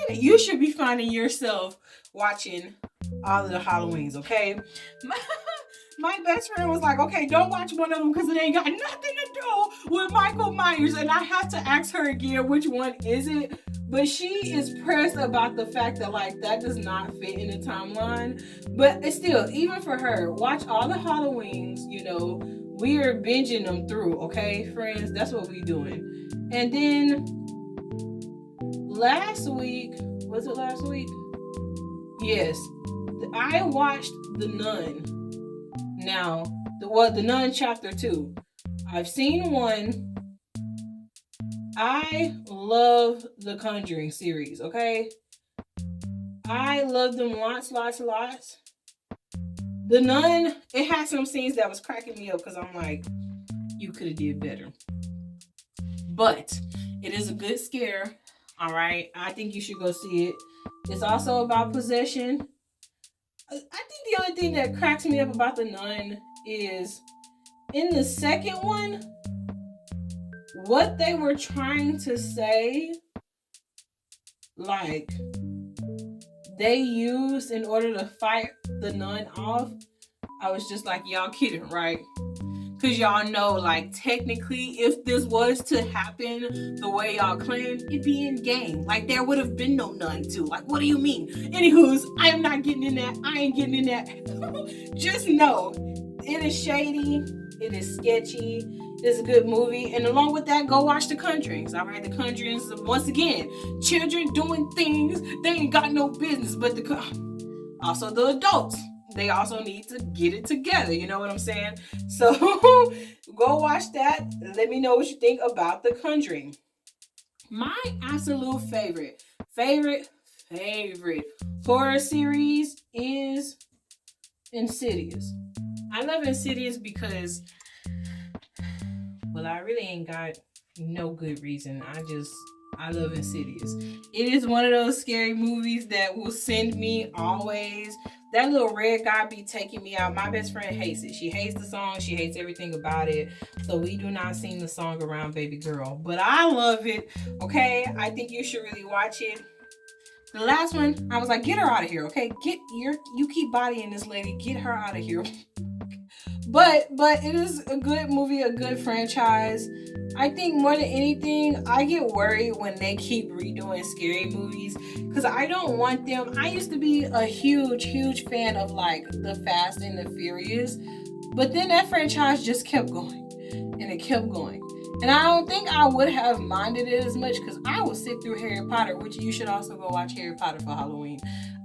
You should be finding yourself watching all of the Halloweens, okay? My best friend was like, okay, don't watch one of them because it ain't got nothing to do with Michael Myers. And I had to ask her again, which one is it? But she is pressed about the fact that, like, that does not fit in the timeline. But it's still, even for her, watch all the Halloweens, you know. We are binging them through, okay, friends? That's what we doing. And then last week, was it last week? Yes. I watched The Nun. Now, The Nun Chapter 2. I've seen 1. I love the Conjuring series, okay? I love them lots. The Nun, it had some scenes that was cracking me up because I'm like, you could have did better. But it is a good scare, all right? I think you should go see it. It's also about possession. I think the only thing that cracks me up about The Nun is in the second one, what they were trying to say, like, they used in order to fight the nun off. I was just like, y'all kidding, right? Because y'all know, like, technically, if this was to happen the way y'all claim, it'd be in game. Like, there would have been no Nun too. Like, what do you mean? Anywho's, I am not getting in that. I ain't getting in that. Just know, it is shady. It is sketchy. It's a good movie. And along with that, go watch The Conjurings. All right, The Conjurings, once again, children doing things they ain't got no business. But also the adults, they also need to get it together. You know what I'm saying? So go watch that. Let me know what you think about The Conjuring. My absolute favorite horror series is Insidious. I love Insidious because, well, I really ain't got no good reason. I love Insidious. It is one of those scary movies that will send me always. That little red guy be taking me out. My best friend hates it. She hates the song. She hates everything about it. So we do not sing the song around baby girl. But I love it. Okay? I think you should really watch it. The last one, I was like, get her out of here, okay? You keep bodying this lady. Get her out of here. But it is a good movie, a good franchise. I think more than anything, I get worried when they keep redoing scary movies because I don't want them. I used to be a huge fan of, like, the Fast and the Furious, but then that franchise just kept going and it kept going. And I don't think I would have minded it as much because I would sit through Harry Potter, which you should also go watch Harry Potter for Halloween.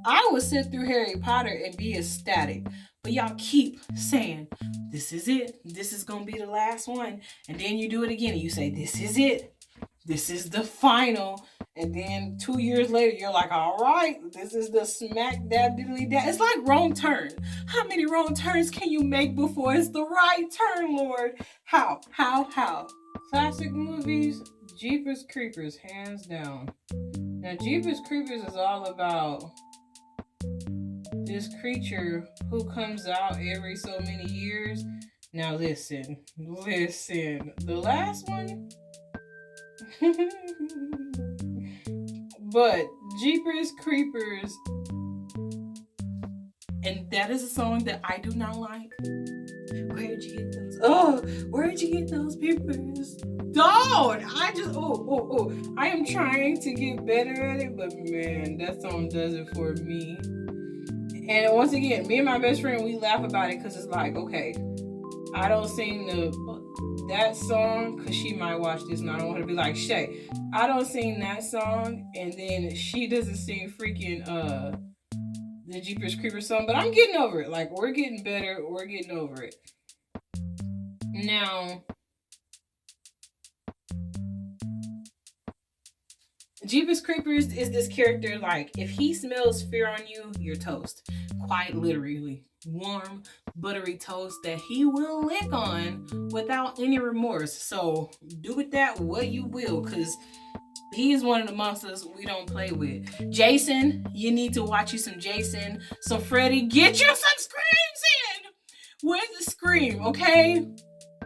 I would sit through Harry Potter and be ecstatic. But y'all keep saying, this is it. This is going to be the last one. And then you do it again and you say, this is it. This is the final. And then 2 years later, you're like, all right, this is the smack dab diddly dab. It's like wrong turn. How many wrong turns can you make before it's the right turn, Lord? How? Classic movies, Jeepers Creepers, hands down. Now, Jeepers Creepers is all about this creature who comes out every so many years. Now listen. The last one, but Jeepers Creepers, and that is a song that I do not like. Where'd you get those? Oh, where'd you get those peepers? Don't! I am trying to get better at it, but man, that song does it for me. And once again, me and my best friend, we laugh about it because it's like, okay, I don't sing that song because she might watch this and I don't want to be like, Shay, I don't sing that song, and then she doesn't sing freaking the Jeepers Creepers song, but I'm getting over it. Like, we're getting better. We're getting over it. Now, Jeepers Creepers is this character, like, if he smells fear on you, you're toast. quite literally warm, buttery toast that he will lick on without any remorse. So do with that what you will, because he is one of the monsters we don't play with. Jason, you need to watch you some Jason. So Freddy, get you some screams in. Where's the Scream, okay?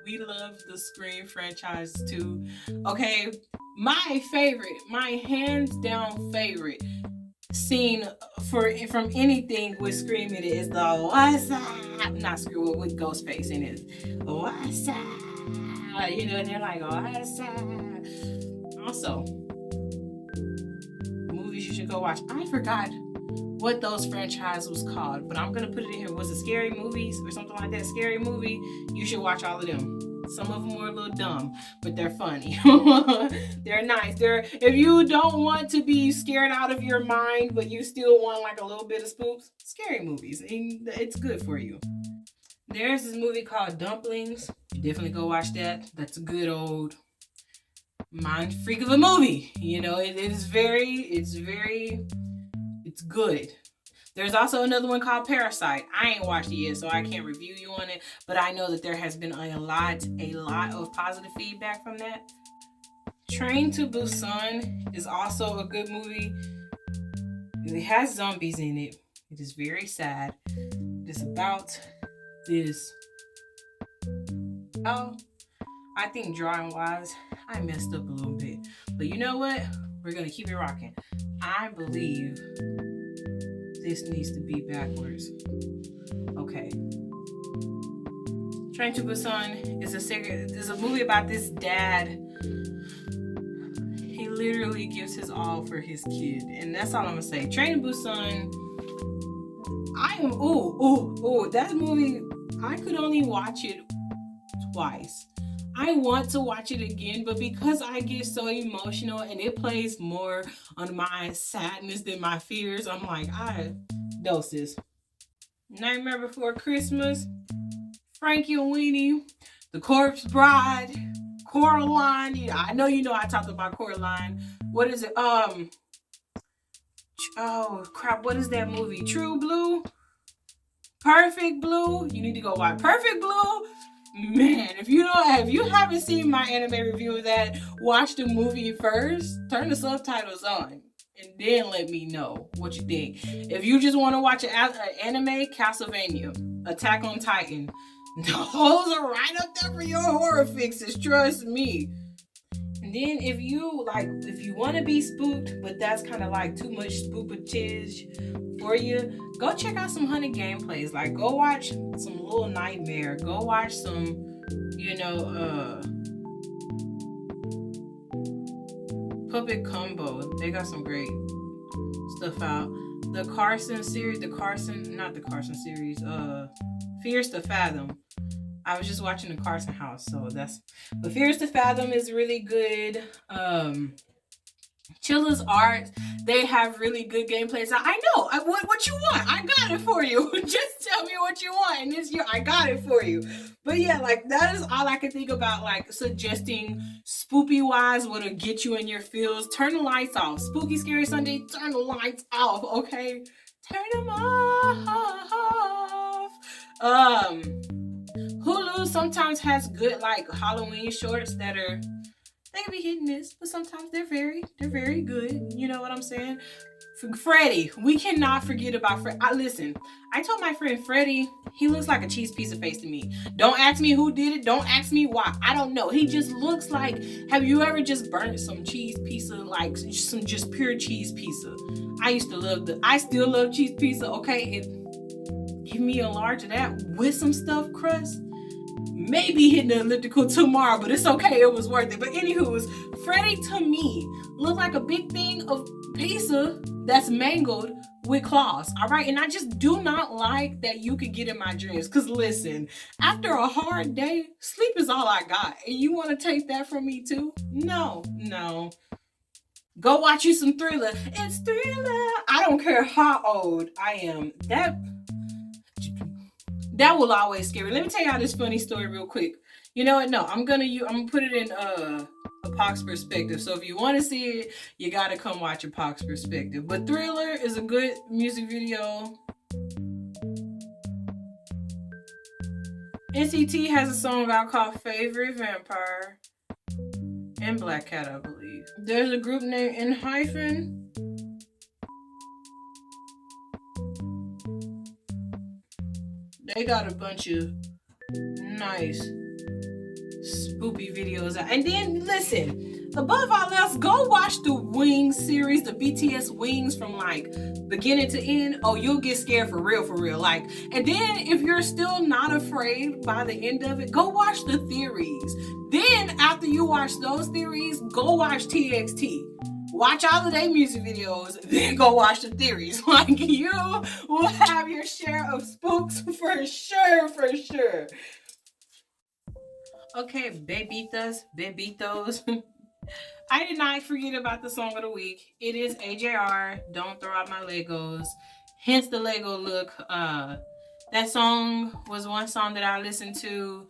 We love the Scream franchise too. Okay, my favorite, my hands down favorite scene from anything with Scream in it is the what's up, not Scream with Ghostface in it. What's up? You know, and they're like, what's up? Also, movies you should go watch. I forgot what those franchise was called, but I'm gonna put it in here. Was it Scary Movies or something like that? Scary Movie. You should watch all of them. Some of them were a little dumb, but they're funny. They're nice. If you don't want to be scared out of your mind, but you still want like a little bit of spooks, Scary Movies. And it's good for you. There's this movie called Dumplings. You definitely go watch that. That's a good old mind freak of a movie. You know, it's good. There's also another one called Parasite. I ain't watched it yet, so I can't review you on it, but I know that there has been a lot of positive feedback from that. Train to Busan is also a good movie. It has zombies in it. It is very sad. It's about this. Oh, I think drawing wise, I messed up a little bit. But you know what? We're going to keep it rocking. I believe this needs to be backwards. Okay. Train to Busan is a movie about this dad. He literally gives his all for his kid. And that's all I'm going to say. Train to Busan. That movie, I could only watch it twice. I want to watch it again, but because I get so emotional and it plays more on my sadness than my fears, I'm like, doses. Nightmare Before Christmas, Frankie and Weenie, The Corpse Bride, Coraline. I know you know I talked about Coraline. What is it? Oh crap, what is that movie? True Blue? Perfect Blue? You need to go watch Perfect Blue. Man, if you haven't seen my anime review of that, watch the movie first, turn the subtitles on, and then let me know what you think. If you just want to watch an anime, Castlevania, Attack on Titan, those are right up there for your horror fixes, trust me. And then if you want to be spooked, but that's kind of like too much spookage for you, go check out some Honey gameplays. Like, go watch some Little Nightmare. Go watch some, Puppet Combo. They got some great stuff out. The Carson series, Fears to Fathom. I was just watching the Carson House, but Fears to Fathom is really good. Chilla's Art, they have really good gameplay. So I know what you want. I got it for you. Just tell me what you want, and I got it for you. But yeah, like that is all I can think about, like suggesting spoopy wise what'll get you in your feels. Turn the lights off. Spooky Scary Sunday, turn the lights off, okay? Turn them off. Hulu sometimes has good like Halloween shorts that are, they can be hit and miss, but sometimes they're very good. You know what I'm saying? Freddie, we cannot forget about Freddie. Listen, I told my friend Freddie, he looks like a cheese pizza face to me. Don't ask me who did it. Don't ask me why. I don't know. He just looks like, have you ever just burnt some cheese pizza, like some just pure cheese pizza? I still love cheese pizza, okay? Give me a large of that with some stuffed crust. Maybe hitting the elliptical tomorrow, but it's okay. It was worth it. But anywho, Freddie to me looked like a big thing of pizza that's mangled with claws. All right. And I just do not like that you could get in my dreams. Because listen, after a hard day, sleep is all I got. And you want to take that from me too? No. Go watch you some Thriller. It's Thriller. I don't care how old I am. That will always scare me. Let me tell y'all this funny story real quick. You know what? No, I'm gonna put it in a Poc's perspective. So if you want to see it, you gotta come watch a Poc's perspective. But Thriller is a good music video. NCT has a song out called Favorite Vampire. And Black Cat, I believe. There's a group named In Hyphen. They got a bunch of nice spoopy videos. And then listen, above all else, go watch the Wings series, the BTS Wings from like beginning to end. Oh, you'll get scared for real. Like, and then if you're still not afraid by the end of it, go watch the theories. Then after you watch those theories, go watch TXT. Watch all of their music videos, then go watch the theories. Like, you will have your share of spooks for sure. Okay, bebitos. I did not forget about the song of the week. It is AJR, Don't Throw Out My Legos. Hence the Lego look. That song was one song that I listened to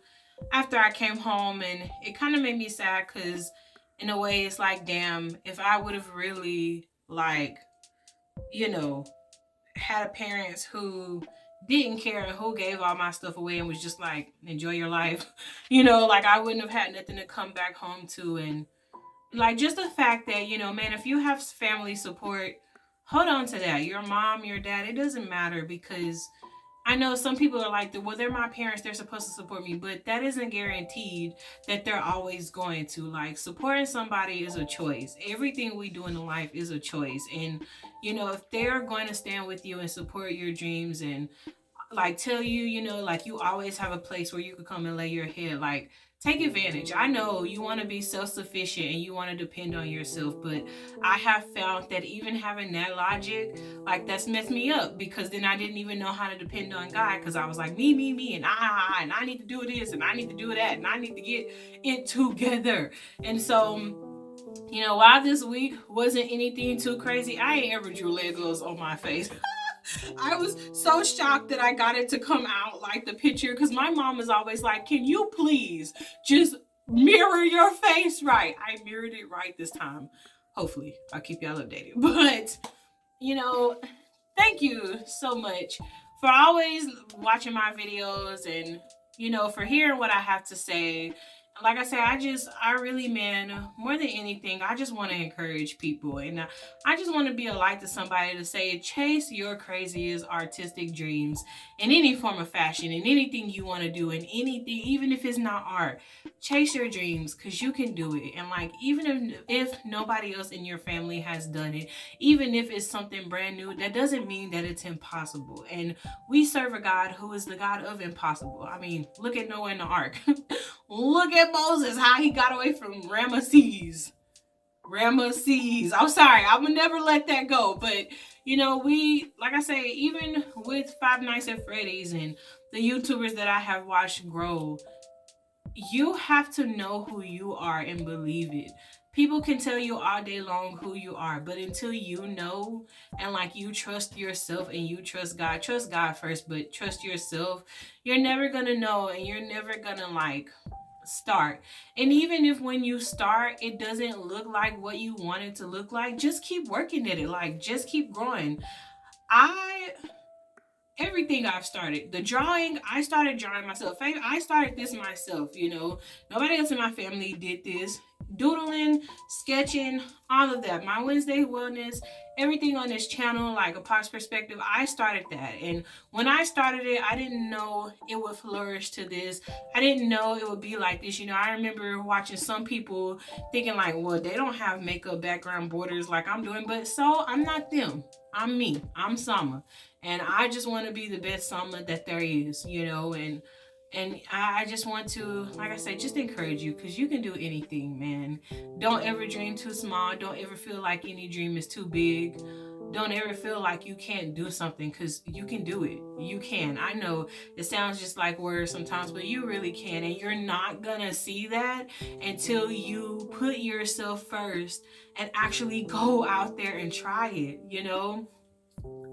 after I came home, and it kind of made me sad because in a way it's like, damn, if I would have really like, you know, had parents who didn't care and who gave all my stuff away and was just like, enjoy your life, you know, like I wouldn't have had nothing to come back home to. And like just the fact that, you know, man, if you have family support, hold on to that. Your mom, your dad, it doesn't matter, because I know some people are like, well, they're my parents, they're supposed to support me, but that isn't guaranteed that they're always going to. Like, supporting somebody is a choice. Everything we do in life is a choice. And, you know, if they're going to stand with you and support your dreams and like tell you, you know, like you always have a place where you could come and lay your head, like take advantage. I know you want to be self-sufficient and you want to depend on yourself, but I have found that even having that logic, like that's messed me up, because then I didn't even know how to depend on God, because I was like me and I need to do this and I need to do that and I need to get it together. And so, you know, while this week wasn't anything too crazy, I ain't ever drew Legos on my face. I was so shocked that I got it to come out like the picture, because my mom is always like, can you please just mirror your face right? I mirrored it right this time. Hopefully, I'll keep y'all updated. But, you know, thank you so much for always watching my videos and, you know, for hearing what I have to say. Like I said, I really, man, more than anything, I just want to encourage people. And I just want to be a light to somebody to say, chase your craziest artistic dreams in any form of fashion, in anything you want to do, in anything, even if it's not art. Chase your dreams, because you can do it. And like, even if nobody else in your family has done it, even if it's something brand new, that doesn't mean that it's impossible. And we serve a God who is the God of impossible. I mean, look at Noah and the ark. Look at Moses, how he got away from Ramesses. I'm sorry, I would never let that go. But, you know, we, like I say, even with Five Nights at Freddy's and the YouTubers that I have watched grow, you have to know who you are and believe it. People can tell you all day long who you are, but until you know and like you trust yourself and you trust God first, but trust yourself, you're never gonna know, and you're never gonna like start. And even if when you start it doesn't look like what you want it to look like, just keep working at it. Like, just keep growing. Everything I've started, the drawing, I started drawing myself. I started this myself, you know. Nobody else in my family did this. Doodling, sketching, all of that. My Wednesday Wellness, everything on this channel, like a Pox Perspective, I started that. And when I started it, I didn't know it would flourish to this. I didn't know it would be like this. You know, I remember watching some people thinking like, well, they don't have makeup background borders like I'm doing. But so, I'm not them. I'm me. I'm Sama. And I just want to be the best Sama that there is, you know, and I just want to, like I said, just encourage you, because you can do anything, man. Don't ever dream too small. Don't ever feel like any dream is too big. Don't ever feel like you can't do something, because you can do it. You can. I know it sounds just like words sometimes, but you really can. And you're not gonna see that until you put yourself first and actually go out there and try it, you know?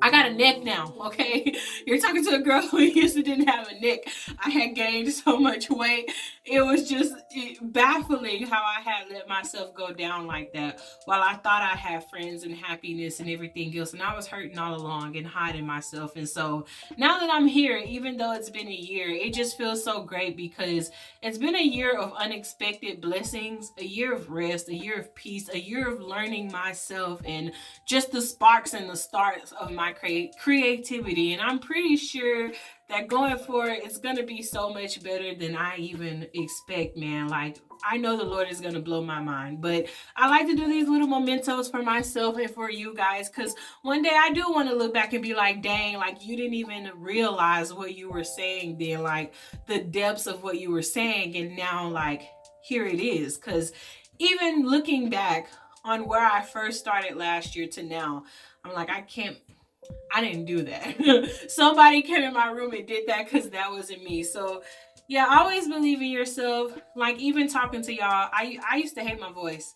I got a neck now, okay? You're talking to a girl who used to didn't have a neck. I had gained so much weight. It was just baffling how I had let myself go down like that while I thought I had friends and happiness and everything else. And I was hurting all along and hiding myself. And so now that I'm here, even though it's been a year, it just feels so great because it's been a year of unexpected blessings, a year of rest, a year of peace, a year of learning myself and just the sparks and the starts of my creativity. And I'm pretty sure that going forward, it's going to be so much better than I even expect, man. Like, I know the Lord is going to blow my mind, but I like to do these little mementos for myself and for you guys because one day I do want to look back and be like, dang, like you didn't even realize what you were saying then, like the depths of what you were saying. And now, like, here it is. Because even looking back on where I first started last year to now, I'm like, I didn't do that. Somebody came in my room and did that because that wasn't me. So yeah, always believe in yourself. Like even talking to y'all, I used to hate my voice.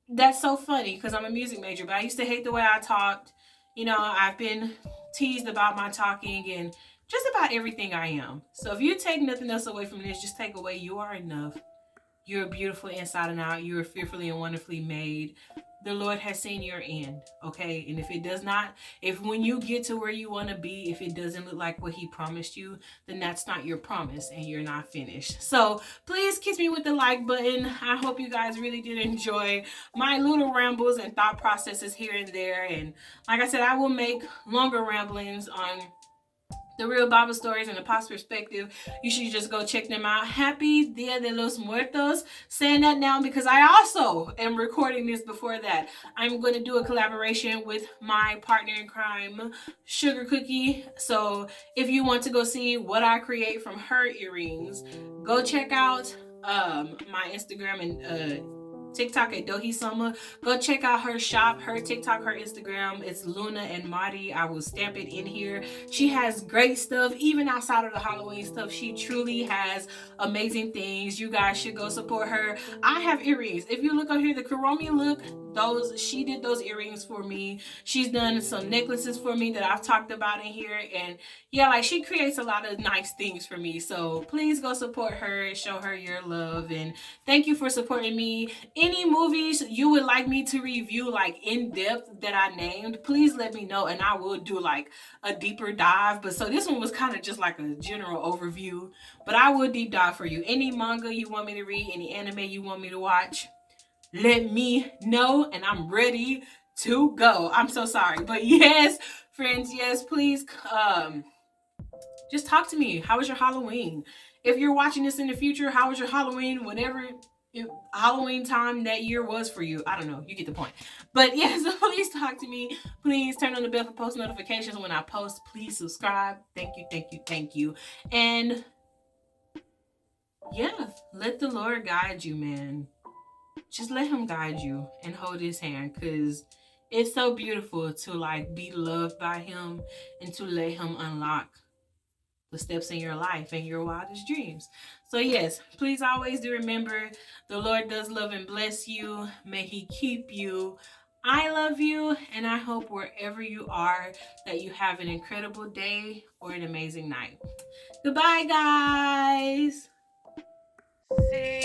That's so funny because I'm a music major, but I used to hate the way I talked. You know, I've been teased about my talking and just about everything I am. So if you take nothing else away from this, just take away you are enough. You're beautiful inside and out. You are fearfully and wonderfully made. The Lord has seen your end, okay? And if it does not, if when you get to where you want to be, if it doesn't look like what He promised you, then that's not your promise and you're not finished. So please kiss me with the like button. I hope you guys really did enjoy my little rambles and thought processes here and there. And like I said, I will make longer ramblings on the real Bible stories and the past perspective. You should just go check them out. Happy Dia de los Muertos. Saying that now because I also am recording this before that. I'm going to do a collaboration with my partner in crime, Sugar Cookie. So if you want to go see what I create from her earrings, go check out my Instagram and TikTok at DohiSama. Go check out her shop, her TikTok, her Instagram. It's Luna and Marty. I will stamp it in here. She has great stuff, even outside of the Halloween stuff. She truly has amazing things. You guys should go support her. I have earrings. If you look on here, the Kuromi look, she did those earrings for me. She's done some necklaces for me that I've talked about in here. And yeah, like she creates a lot of nice things for me. So please go support her and show her your love. And thank you for supporting me. Any movies you would like me to review like in depth that I named, please let me know and I will do like a deeper dive. But so this one was kind of just like a general overview, but I will deep dive for you. Any manga you want me to read, any anime you want me to watch, let me know and I'm ready to go. I'm so sorry, but yes, friends, yes, please just talk to me. How was your Halloween? If you're watching this in the future, how was your Halloween? Whatever Halloween time that year was for you. I don't know. You get the point. But yeah, so please talk to me. Please turn on the bell for post notifications when I post. Please subscribe. Thank you, thank you, thank you. And yeah, let the Lord guide you, man. Just let Him guide you and hold His hand because it's so beautiful to like be loved by Him and to let Him unlock the steps in your life and your wildest dreams. So yes, please always do remember the Lord does love and bless you. May He keep you. I love you, and I hope wherever you are that you have an incredible day or an amazing night. Goodbye, guys. See